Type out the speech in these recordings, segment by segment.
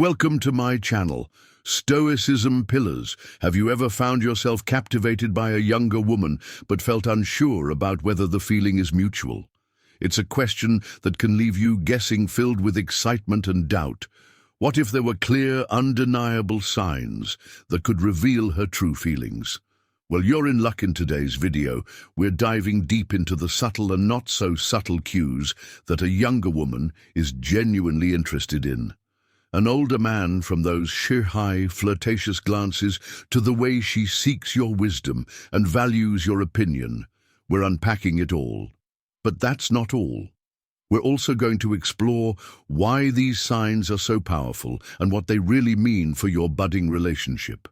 Welcome to my channel, Stoicism Pillars. Have you ever found yourself captivated by a younger woman but felt unsure about whether the feeling is mutual? It's a question that can leave you guessing, filled with excitement and doubt. What if there were clear, undeniable signs that could reveal her true feelings? Well, you're in luck. In today's video, we're diving deep into the subtle and not so subtle cues that a younger woman is genuinely interested in. An older man, from those sheer-high, flirtatious glances to the way she seeks your wisdom and values your opinion. We're unpacking it all. But that's not all. We're also going to explore why these signs are so powerful and what they really mean for your budding relationship.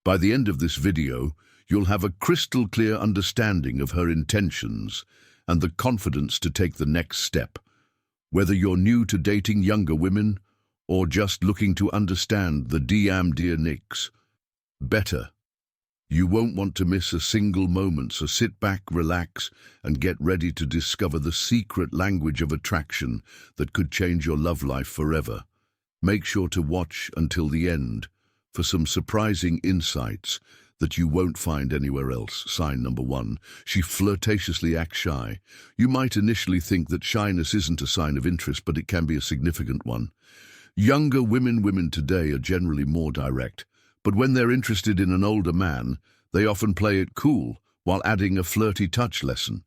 By the end of this video, you'll have a crystal-clear understanding of her intentions and the confidence to take the next step. Whether you're new to dating younger women or just looking to understand the dynamics better, you won't want to miss a single moment, so sit back, relax, and get ready to discover the secret language of attraction that could change your love life forever. Make sure to watch until the end for some surprising insights that you won't find anywhere else. Sign number 1, she flirtatiously acts shy. You might initially think that shyness isn't a sign of interest, but it can be a significant one. Younger women today are generally more direct, but when they're interested in an older man, they often play it cool while adding a flirty touch. Lesson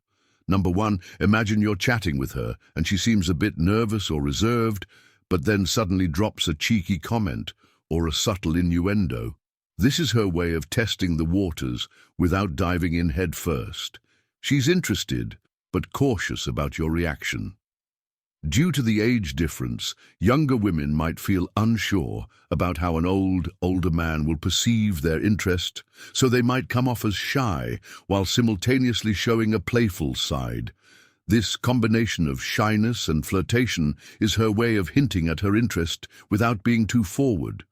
number 1, imagine you're chatting with her and she seems a bit nervous or reserved, but then suddenly drops a cheeky comment or a subtle innuendo. This is her way of testing the waters without diving in head first. She's interested, but cautious about your reaction. Due to the age difference, younger women might feel unsure about how an older man will perceive their interest, so they might come off as shy while simultaneously showing a playful side. This combination of shyness and flirtation is her way of hinting at her interest without being too forward.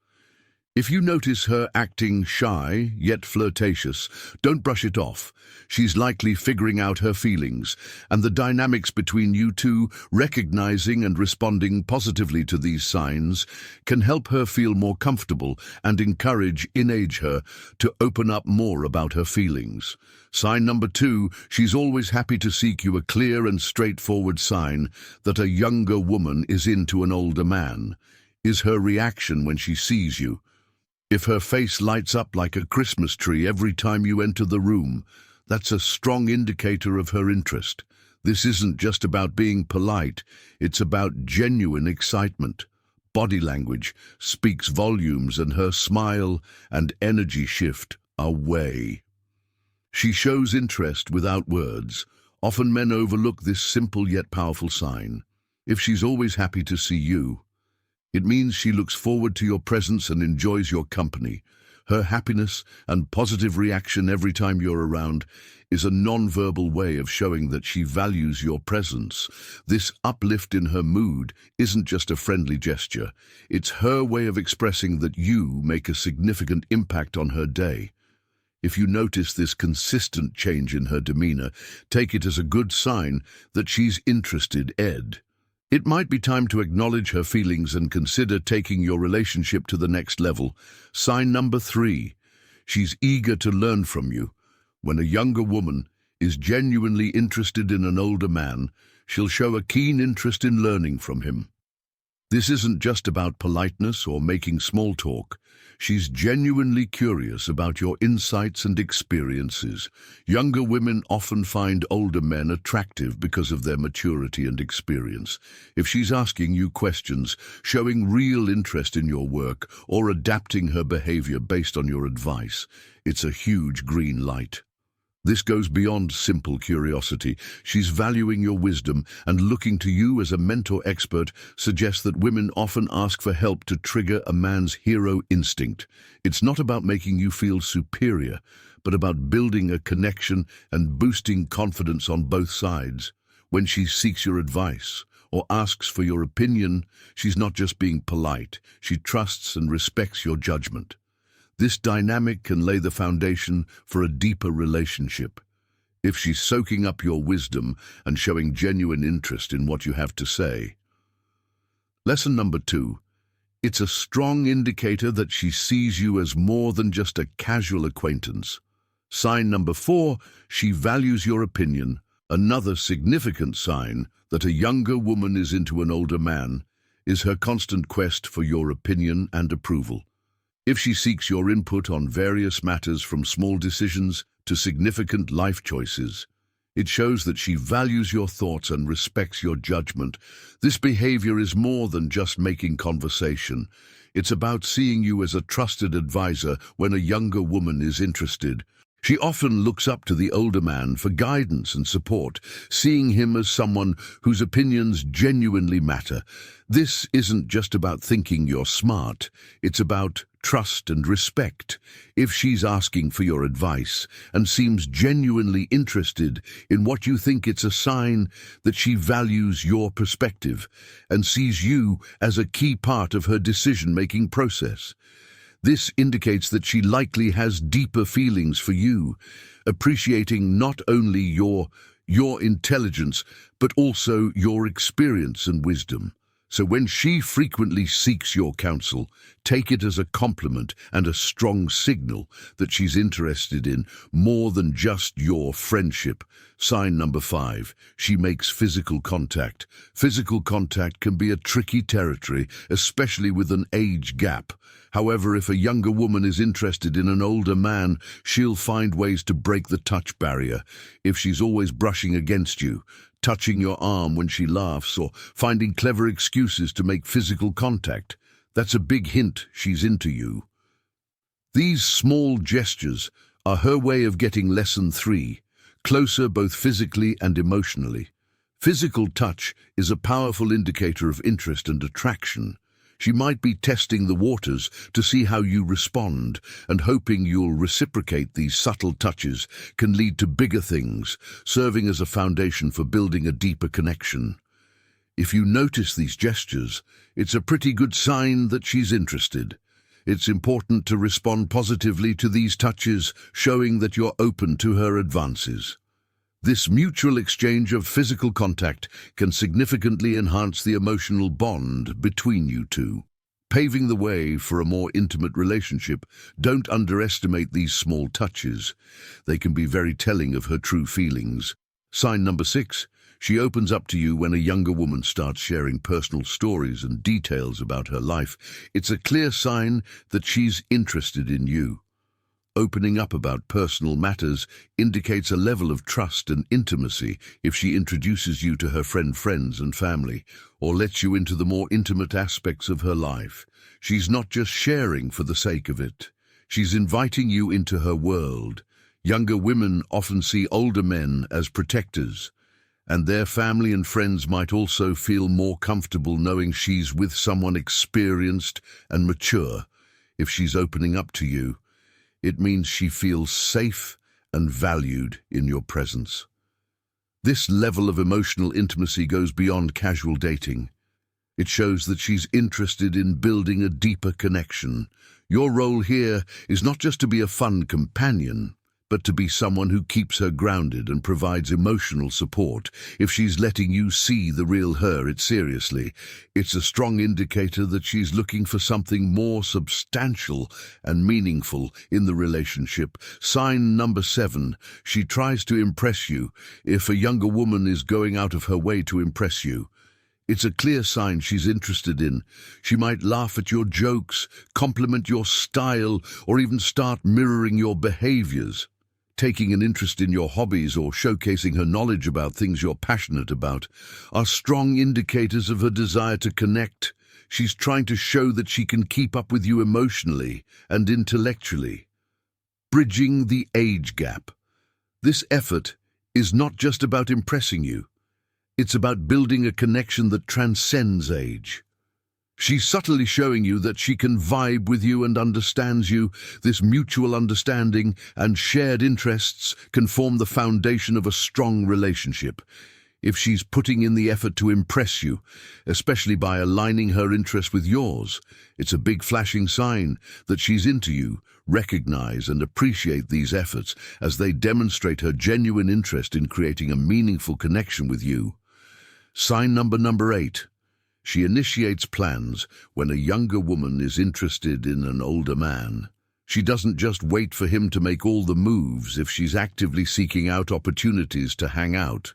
If you notice her acting shy yet flirtatious, don't brush it off. She's likely figuring out her feelings, and the dynamics between you two, recognizing and responding positively to these signs, can help her feel more comfortable and encourage her to open up more about her feelings. Sign number 2, she's always happy to seek you. A clear and straightforward sign that a younger woman is into an older man is her reaction when she sees you. If her face lights up like a Christmas tree every time you enter the room, that's a strong indicator of her interest. This isn't just about being polite, it's about genuine excitement. Body language speaks volumes, and her smile and energy shift away. She shows interest without words. Often men overlook this simple yet powerful sign. If she's always happy to see you, it means she looks forward to your presence and enjoys your company. Her happiness and positive reaction every time you're around is a non-verbal way of showing that she values your presence. This uplift in her mood isn't just a friendly gesture. It's her way of expressing that you make a significant impact on her day. If you notice this consistent change in her demeanor, take it as a good sign that she's interested. It might be time to acknowledge her feelings and consider taking your relationship to the next level. Sign number 3, she's eager to learn from you. When a younger woman is genuinely interested in an older man, she'll show a keen interest in learning from him. This isn't just about politeness or making small talk. She's genuinely curious about your insights and experiences. Younger women often find older men attractive because of their maturity and experience. If she's asking you questions, showing real interest in your work, or adapting her behavior based on your advice, it's a huge green light. This goes beyond simple curiosity. She's valuing your wisdom and looking to you as a mentor expert. Suggests that women often ask for help to trigger a man's hero instinct. It's not about making you feel superior, but about building a connection and boosting confidence on both sides. When she seeks your advice or asks for your opinion, she's not just being polite. She trusts and respects your judgment. This dynamic can lay the foundation for a deeper relationship. If she's soaking up your wisdom and showing genuine interest in what you have to say. Lesson number 2. It's a strong indicator that she sees you as more than just a casual acquaintance. Sign number 4, she values your opinion. Another significant sign that a younger woman is into an older man is her constant quest for your opinion and approval. If she seeks your input on various matters from small decisions to significant life choices, it shows that she values your thoughts and respects your judgment. This behavior is more than just making conversation. It's about seeing you as a trusted advisor when a younger woman is interested. She often looks up to the older man for guidance and support, seeing him as someone whose opinions genuinely matter. This isn't just about thinking you're smart, it's about trust and respect. If she's asking for your advice and seems genuinely interested in what you think, it's a sign that she values your perspective and sees you as a key part of her decision-making process. This indicates that she likely has deeper feelings for you, appreciating not only your intelligence, but also your experience and wisdom. So when she frequently seeks your counsel, take it as a compliment and a strong signal that she's interested in more than just your friendship. Sign number 5, she makes physical contact. Physical contact can be a tricky territory, especially with an age gap. However, if a younger woman is interested in an older man, she'll find ways to break the touch barrier. If she's always brushing against you, touching your arm when she laughs, or finding clever excuses to make physical contact, that's a big hint she's into you. These small gestures are her way of getting lesson 3, closer both physically and emotionally. Physical touch is a powerful indicator of interest and attraction. She might be testing the waters to see how you respond, and hoping you'll reciprocate. These subtle touches can lead to bigger things, serving as a foundation for building a deeper connection. If you notice these gestures, it's a pretty good sign that she's interested. It's important to respond positively to these touches, showing that you're open to her advances. This mutual exchange of physical contact can significantly enhance the emotional bond between you two, paving the way for a more intimate relationship. Don't underestimate these small touches. They can be very telling of her true feelings. Sign number 6, she opens up to you when a younger woman starts sharing personal stories and details about her life. It's a clear sign that she's interested in you. Opening up about personal matters indicates a level of trust and intimacy. If she introduces you to her friends and family, or lets you into the more intimate aspects of her life, she's not just sharing for the sake of it. She's inviting you into her world. Younger women often see older men as protectors, and their family and friends might also feel more comfortable knowing she's with someone experienced and mature. If she's opening up to you, it means she feels safe and valued in your presence. This level of emotional intimacy goes beyond casual dating. It shows that she's interested in building a deeper connection. Your role here is not just to be a fun companion, but to be someone who keeps her grounded and provides emotional support. If she's letting you see the real her, it's a strong indicator that she's looking for something more substantial and meaningful in the relationship. Sign number 7, she tries to impress you. If a younger woman is going out of her way to impress you, it's a clear sign she's interested in. She might laugh at your jokes, compliment your style, or even start mirroring your behaviors. Taking an interest in your hobbies or showcasing her knowledge about things you're passionate about are strong indicators of her desire to connect. She's trying to show that she can keep up with you emotionally and intellectually. Bridging the age gap. This effort is not just about impressing you. It's about building a connection that transcends age. She's subtly showing you that she can vibe with you and understands you. This mutual understanding and shared interests can form the foundation of a strong relationship. If she's putting in the effort to impress you, especially by aligning her interest with yours, it's a big flashing sign that she's into you. Recognize and appreciate these efforts as they demonstrate her genuine interest in creating a meaningful connection with you. Sign number 8. She initiates plans when a younger woman is interested in an older man. She doesn't just wait for him to make all the moves if she's actively seeking out opportunities to hang out.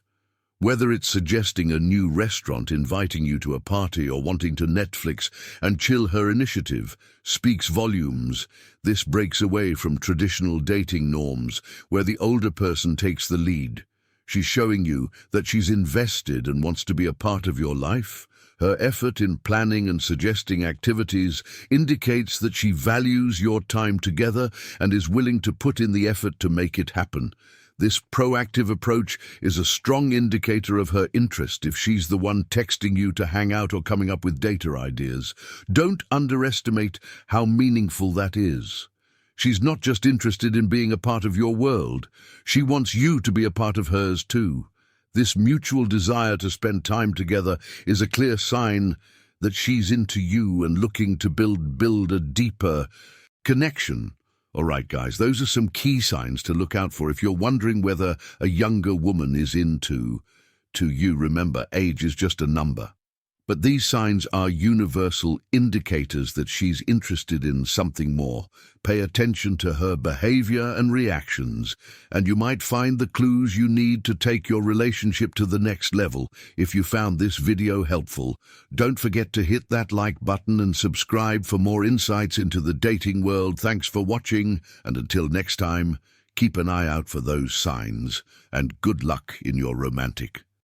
Whether it's suggesting a new restaurant, inviting you to a party, or wanting to Netflix and chill, her initiative speaks volumes. This breaks away from traditional dating norms where the older person takes the lead. She's showing you that she's invested and wants to be a part of your life. Her effort in planning and suggesting activities indicates that she values your time together and is willing to put in the effort to make it happen. This proactive approach is a strong indicator of her interest if she's the one texting you to hang out or coming up with date ideas. Don't underestimate how meaningful that is. She's not just interested in being a part of your world. She wants you to be a part of hers too. This mutual desire to spend time together is a clear sign that she's into you and looking to build a deeper connection. All right, guys, those are some key signs to look out for if you're wondering whether a younger woman is into you. Remember, age is just a number. But these signs are universal indicators that she's interested in something more. Pay attention to her behavior and reactions, and you might find the clues you need to take your relationship to the next level. If you found this video helpful, don't forget to hit that like button and subscribe for more insights into the dating world. Thanks for watching, and until next time, keep an eye out for those signs, and good luck in your romantic